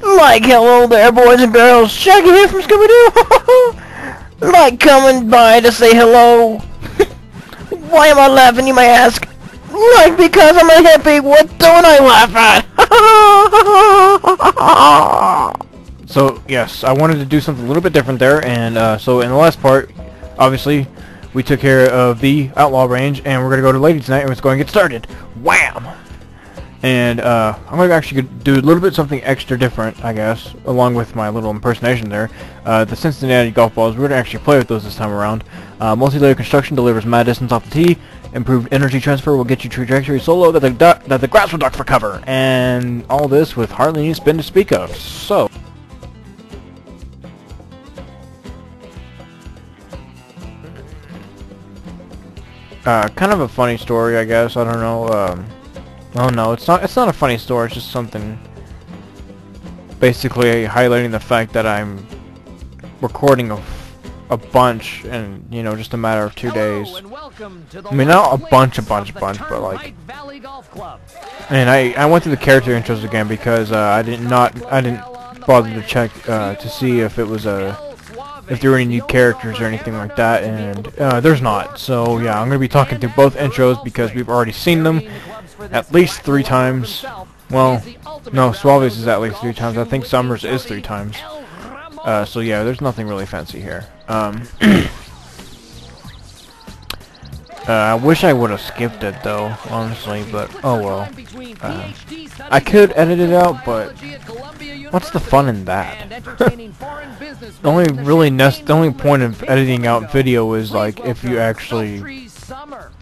Like, hello there, boys and girls. Shaggy here from Scooby-Doo. Like coming by to say hello. Why am I laughing, you may ask? Like, because I'm a hippie. What don't I laugh at? So, yes, I wanted to do something a little bit different there, and so in the last part, obviously, we took care of the Outlaw range, and we're going to go to Lady tonight, and let's go and get started. Wham! And I'm going to actually do a little bit something extra different, I guess, along with my little impersonation there. The Cincinnati golf balls, we're going to actually play with those this time around. Multi-layer construction delivers mad distance off the tee. Improved energy transfer will get you trajectory so low that the grass will duck for cover. And all this with hardly any spin to speak of. So... kind of a funny story, I guess. I don't know. Oh no, it's not a funny story. It's just something basically highlighting the fact that I'm recording a bunch in, you know, just a matter of 2 days. I mean, not a bunch, but like. And I went through the character intros again because I didn't bother to check to see if it was if there were any new characters or anything like that, and there's not. So yeah, I'm gonna be talking through both intros because we've already seen them at least 3 times. Well, no, Suave's is at least 3 times. I think Summers is 3 times. So yeah, there's nothing really fancy here. I wish I would have skipped it though, honestly, but oh well. I could edit it out, but what's the fun in that? The only point of editing out video is like if you actually,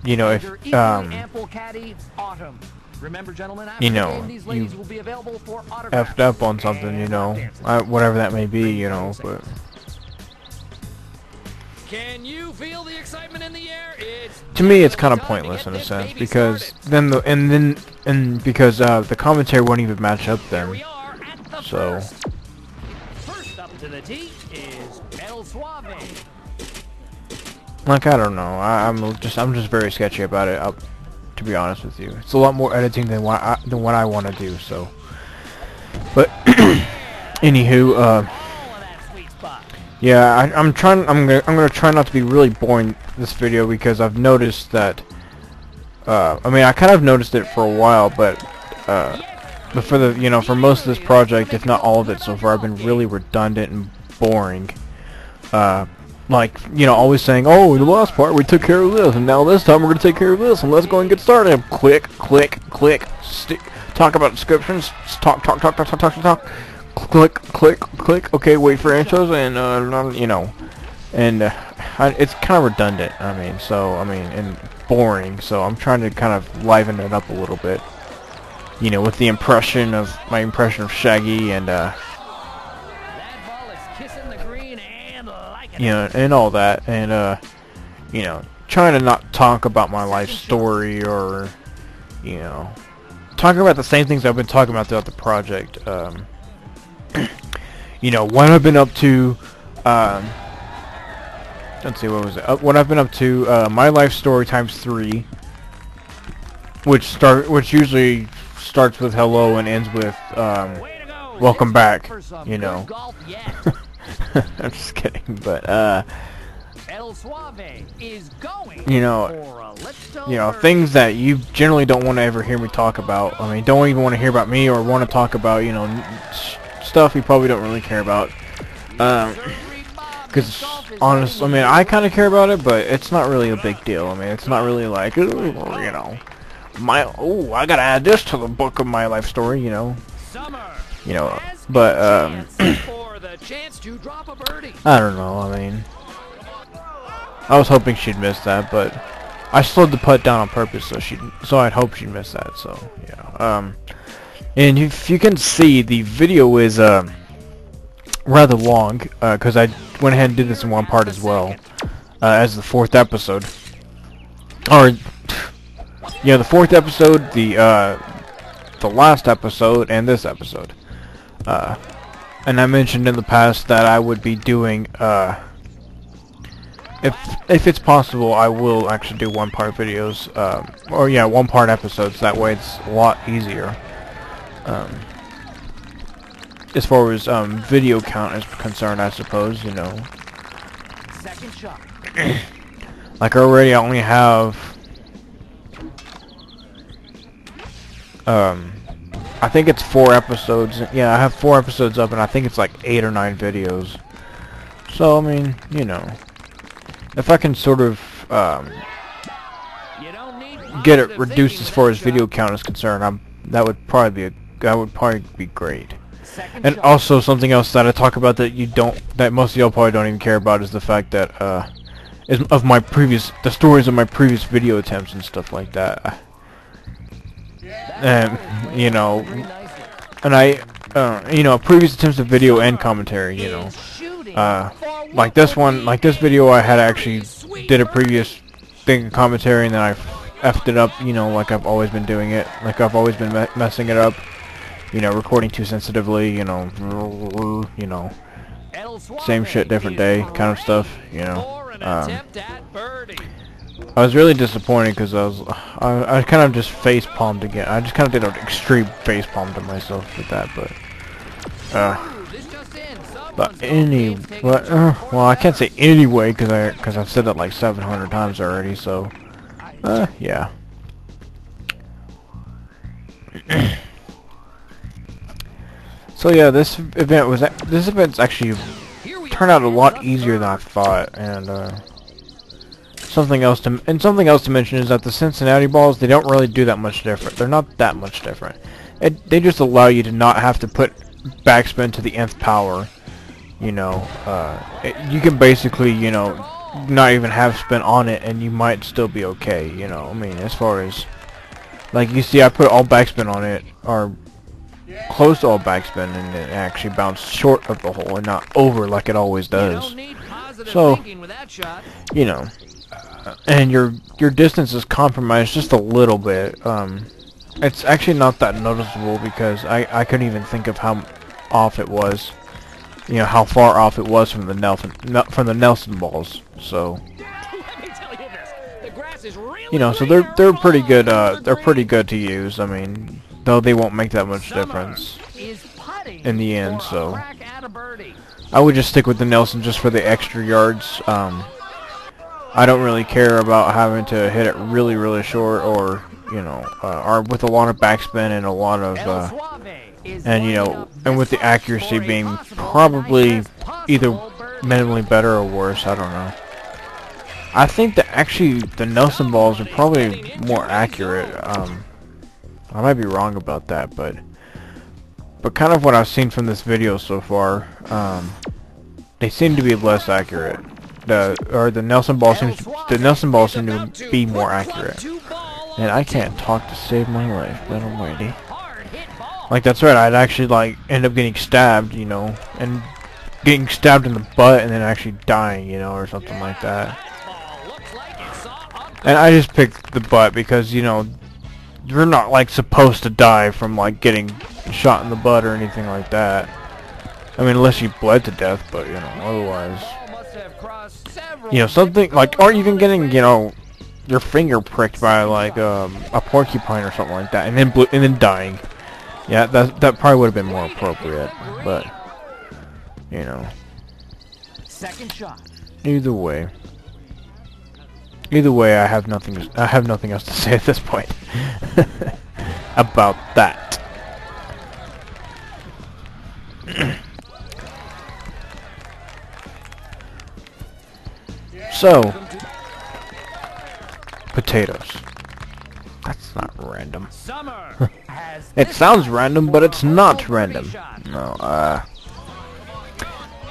you know, if you know, you effed up on something, you know, whatever that may be, you know, but. Can you feel the excitement in the air? To me, it's kind of pointless in a sense because then because the commentary won't even match up then. So. First up to the tee is El Suave. Like, I don't know. I'm just very sketchy about it. To be honest with you, it's a lot more editing than what I want to do. So, but anywho, yeah, I'm gonna try not to be really boring this video because I've noticed that. I mean, I kind of noticed it for a while, but for the for most of this project, if not all of it so far, I've been really redundant and boring. Like, you know, always saying, oh, in the last part we took care of this, and now this time we're going to take care of this, and let's go and get started. Click, click, click, talk about descriptions, talk, click, click, click, okay, wait for intros, and, you know, and it's kind of redundant, and boring, so I'm trying to kind of liven it up a little bit, you know, with my impression of Shaggy, and, you know, and all that, and you know, trying to not talk about my life story or, you know, talking about the same things I've been talking about throughout the project. You know, what I've been up to. Let's see, what was it? What I've been up to. My life story times 3, which usually starts with hello and ends with welcome back. You know. I'm just kidding, but you know, things that you generally don't want to ever hear me talk about. I mean, don't even want to hear about me or want to talk about, you know, stuff you probably don't really care about. Because honestly, I mean, I kind of care about it, but it's not really a big deal. I mean, it's not really like, you know, I gotta add this to the book of my life story, you know, but I don't know, I mean, I was hoping she'd miss that, but I slowed the putt down on purpose so I'd hope she'd miss that, so, yeah. And if you can see, the video is, rather long, because I went ahead and did this in one part as well, as the 4th episode. Or, yeah, the 4th episode, the last episode, and this episode. And I mentioned in the past that I would be doing, if it's possible, I will actually do one-part videos, or yeah, one-part episodes. That way, it's a lot easier. as far as video count is concerned, I suppose, you know. Second shot. Like already I only have I think it's 4 episodes. Yeah, I have 4 episodes up and I think it's like 8 or 9 videos. So I mean, you know, if I can sort of get it reduced as far as video count is concerned, that would probably be great. And also something else that I talk about that most of y'all probably don't even care about is the fact that the stories of my previous video attempts and stuff like that. And you know, previous attempts of video and commentary, you know, like this video I had actually did a previous thing of commentary and then I effed it up, you know, like I've always been doing it, like I've always been messing it up, you know, recording too sensitively, you know, same shit, different day kind of stuff, you know. I was really disappointed because I kind of just face palmed again. I just kind of did an extreme face palm to myself with that, well, I can't say anyway because I've said that like 700 times already. So, yeah. So yeah, this event's actually turned out a lot easier than I thought, and something else to mention is that the Cincinnati balls, they don't really do that much different. They're not that much different. They just allow you to not have to put backspin to the nth power. You know, you can basically, you know, not even have spin on it, and you might still be okay. You know, I mean, as far as like you see, I put all backspin on it, or close to all backspin, and it actually bounced short of the hole and not over like it always does. So, you know. And your distance is compromised just a little bit. It's actually not that noticeable because I couldn't even think of how off it was. You know, how far off it was from the Nelson balls. So, you know, so they're pretty good. They're pretty good to use. I mean, though they won't make that much difference in the end. So, I would just stick with the Nelson just for the extra yards. I don't really care about having to hit it really, really short, or you know, or with a lot of backspin and a lot of, and you know, and with the accuracy being probably either minimally better or worse. I don't know. I think that actually the Nelson balls are probably more accurate. I might be wrong about that, but kind of what I've seen from this video so far, they seem to be less accurate. The Nelson ball seems to be more accurate. And I can't talk to save my life, but almighty. Like, that's right, I'd actually like end up getting stabbed, you know, and getting stabbed in the butt and then actually dying, you know, or something like that. And I just picked the butt because, you know, you're not like supposed to die from like getting shot in the butt or anything like that. I mean, unless you bled to death, but you know, otherwise, you know, something like, or even getting, you know, your finger pricked by like a porcupine or something like that, and then dying. Yeah, that probably would have been more appropriate, but you know, second shot. Either way, I have nothing else to say at this point about that. So, potatoes. That's not random. It sounds random, but it's not random. No,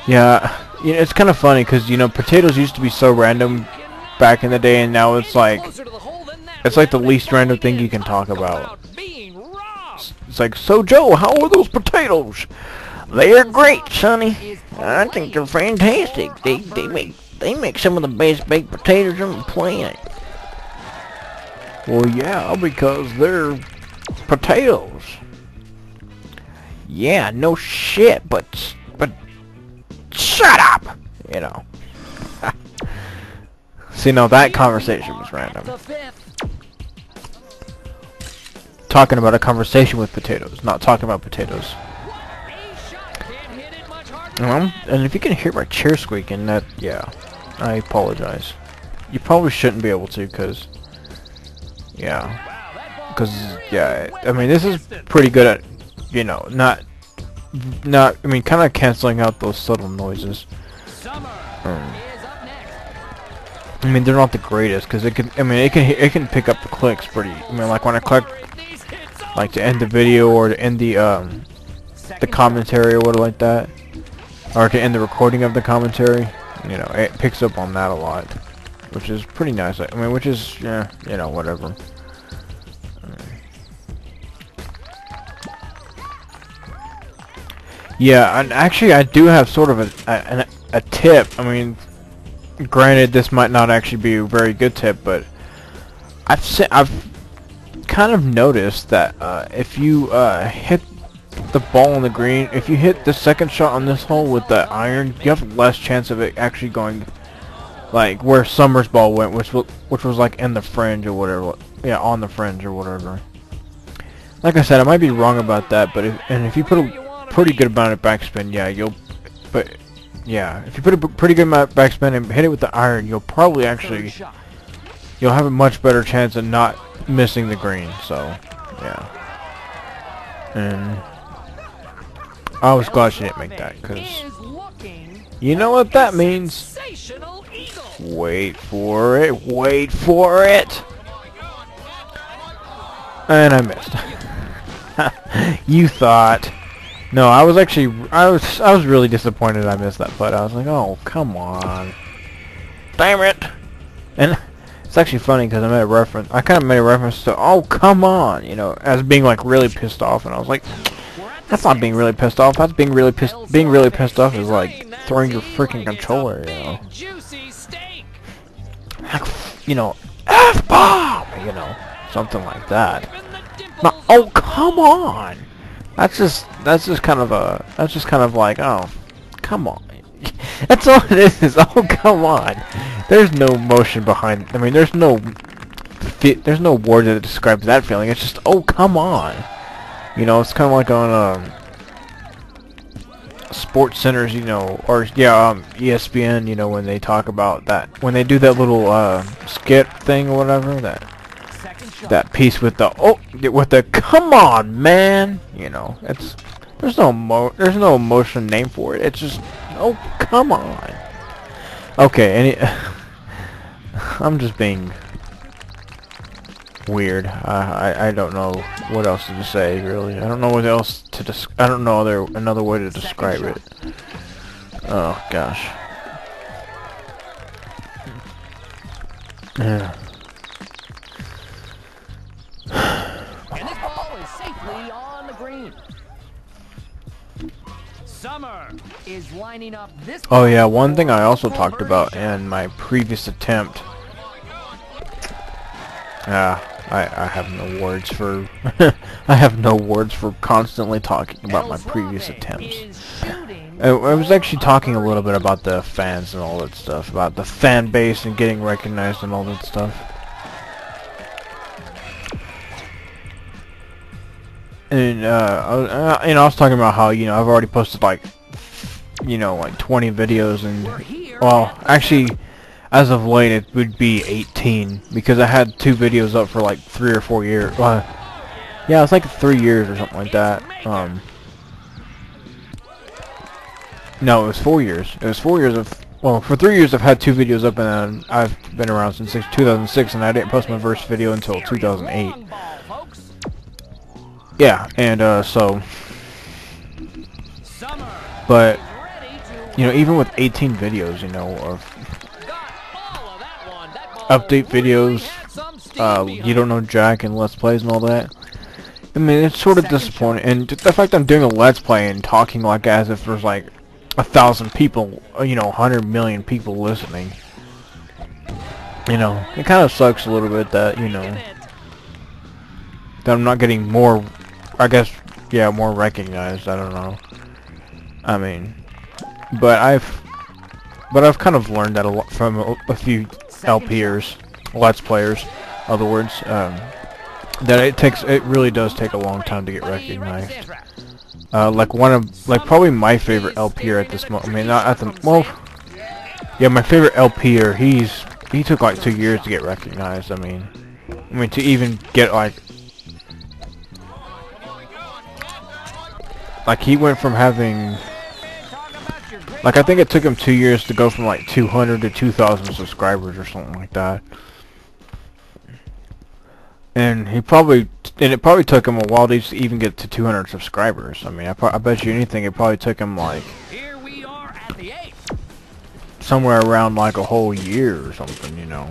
yeah, you know, it's kind of funny because, you know, potatoes used to be so random back in the day, and now it's like the least random thing you can talk about. It's like, so Joe, how are those potatoes? They're great, Sonny. I think they're fantastic. They make some of the best baked potatoes on the planet. Well, yeah, because they're potatoes. Yeah, no shit, but shut up, you know. See, no, that conversation was random. Talking about a conversation with potatoes, not talking about potatoes. And if you can hear my chair squeaking, that, yeah, I apologize. You probably shouldn't be able to, cause, yeah, I mean, this is pretty good at, you know, not, I mean, kind of canceling out those subtle noises. I mean, they're not the greatest, cause it can, I mean, it can pick up the clicks pretty, I mean, like when I click, like to end the video or to end the commentary or whatever like that, or to end the recording of the commentary, you know, it picks up on that a lot, which is pretty nice. I mean, which is, yeah, you know, whatever. Yeah, and actually I do have sort of a tip. I mean, granted, this might not actually be a very good tip, but I've kind of noticed that if you hit the ball on the green, if you hit the second shot on this hole with the iron, you have less chance of it actually going like where Summer's ball went, which was like in the fringe or whatever. Yeah, on the fringe or whatever. Like I said, I might be wrong about that, but if you put a pretty good amount of backspin, yeah, if you put a pretty good amount of backspin and hit it with the iron, you'll probably actually, you'll have a much better chance of not missing the green, so, yeah. And I was glad she didn't make that, because you know what that means. Wait for it, wait for it! And I missed. You thought. No, I was actually, I was really disappointed I missed that putt. I was like, oh, come on. Damn it! And it's actually funny because I kind of made a reference to, oh, come on, you know, as being like really pissed off, and I was like, that's not being really pissed off. That's being really pissed off is like throwing your freaking controller, you know. Like, you know, F-bomb, you know, something like that. Not, oh, come on! That's just kind of like, oh, come on. That's all it is. Oh, come on. There's no motion behind. I mean, there's no word that describes that feeling. It's just, oh, come on. You know, it's kind of like on Sports Centers, you know, or yeah, ESPN. You know, when they talk about that, when they do that little skit thing or whatever, that piece with the come on, man. You know, there's no emotion name for it. It's just, oh, come on. Okay, I'm just being weird. I don't know what else to say, really. I don't know what else to I don't know another way to describe it. Oh gosh. Yeah. And this ball is safely on the green. Summer is lining up this. Oh yeah, one thing I also talked about in my previous attempt. I have no words for I have no words for constantly talking about my previous attempts. I was actually talking a little bit about the fans and all that stuff, about the fan base and getting recognized and all that stuff. And I was talking about how, you know, I've already posted like, you know, like 20 videos, and well, actually, as of late it would be 18 because I had 2 videos up for like 3 or 4 years. Yeah, it's like 3 years or something like that. No, it was 4 years. It was 4 years of, well, for 3 years I've had 2 videos up, and I've been around since 2006, and I didn't post my first video until 2008. Yeah, and so, but, you know, even with 18 videos, you know, of update videos, you don't know Jack and Let's Plays and all that, I mean, it's sort of disappointing, and the fact I'm doing a Let's Play and talking like as if there's like 1,000 people, you know, 100 million people listening, you know, it kind of sucks a little bit that, you know, that I'm not getting more, I guess, yeah, more recognized. I don't know. I mean, but I've kind of learned that a lot from a few LPers, Let's Players, other words, that it really does take a long time to get recognized. Like probably my favorite LPer at this moment. I mean, not at the well. Yeah, my favorite LPer. He took like 2 years to get recognized. I mean to even get like he went from having like I think it took him 2 years to go from like 200 to 2,000 subscribers or something like that. And it probably took him a while to even get to 200 subscribers. I mean, I bet you anything it probably took him like Here we are at the 8th. somewhere around like a whole year or something, you know.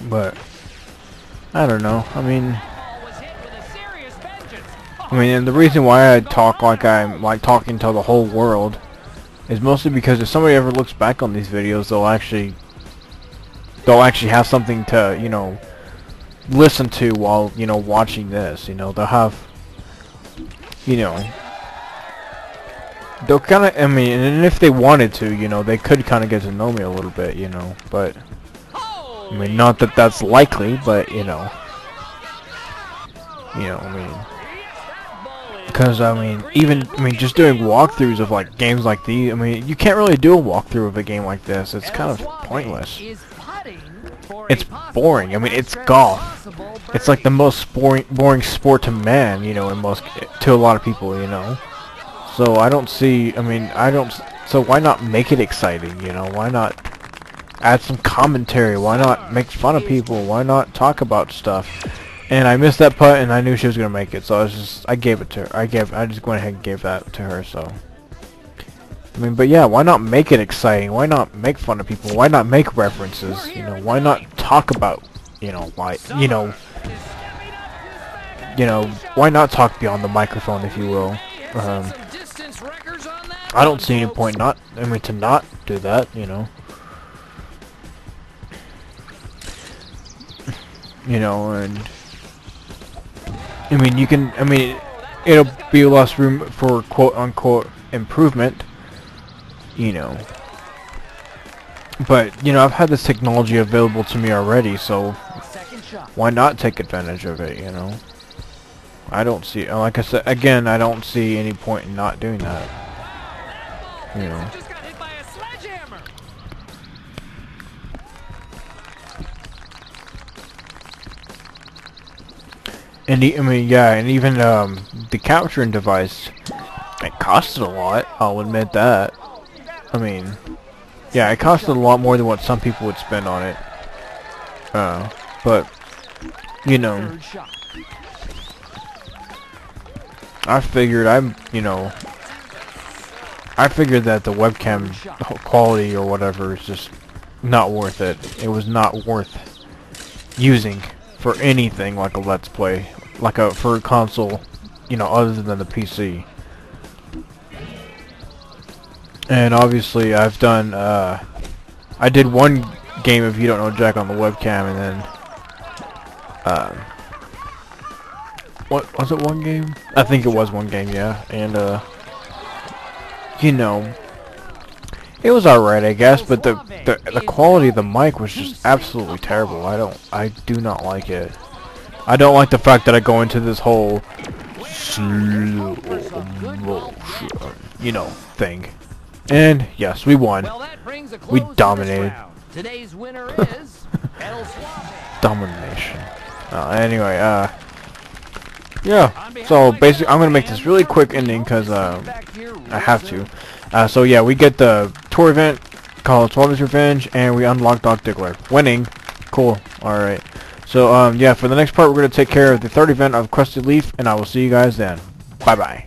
But I don't know. I mean, and the reason why I talk like I'm like talking to the whole world is mostly because if somebody ever looks back on these videos, they'll actually have something to, you know, listen to while, you know, watching this. You know, they'll have, you know, they'll kind of, I mean, and if they wanted to, you know, they could kind of get to know me a little bit, you know, but I mean, not that that's likely, but you know, I mean. Because, I mean, just doing walkthroughs of, like, games like these, I mean, you can't really do a walkthrough of a game like this. It's kind of pointless. It's boring. I mean, it's golf. It's, like, the most boring sport to man, you know, to a lot of people, you know. So, I don't see, so why not make it exciting, you know? Why not add some commentary? Why not make fun of people? Why not talk about stuff? And I missed that putt, and I knew she was gonna make it, so I gave it to her. I just went ahead and gave that to her. So, I mean, but yeah, why not make it exciting? Why not make fun of people? Why not make references? You know, why not talk about, you know, like, you know, why not talk beyond the microphone, if you will? I don't see any point to not do that, you know. You know, and I mean, it'll be less room for quote-unquote improvement, you know. But, you know, I've had this technology available to me already, so why not take advantage of it, you know? I don't see, like I said, again, I don't see any point in not doing that, you know. And and even the capturing device, it costed a lot. I'll admit that. I mean, yeah, it costed a lot more than what some people would spend on it. But you know, I figured that the webcam quality or whatever is just not worth it. It was not worth using for anything like a Let's Play, for a console, you know, other than the PC. And obviously I've done, I did one game, if you don't know Jack, on the webcam, and then, what, was it one game? I think it was one game, yeah, and, you know, it was alright, I guess, but the quality of the mic was just absolutely terrible. I do not like it. I don't like the fact that I go into this whole slow motion, you know, thing. And yes, we won. We dominated. Today's winner is domination. Anyway, yeah. So basically, I'm gonna make this really quick ending because I have to. So yeah, we get the tour event called Swallows Revenge, and we unlock Doc Diggler. Winning. Cool. Alright. So, yeah, for the next part, we're going to take care of the third event of Crusted Leaf, and I will see you guys then. Bye-bye.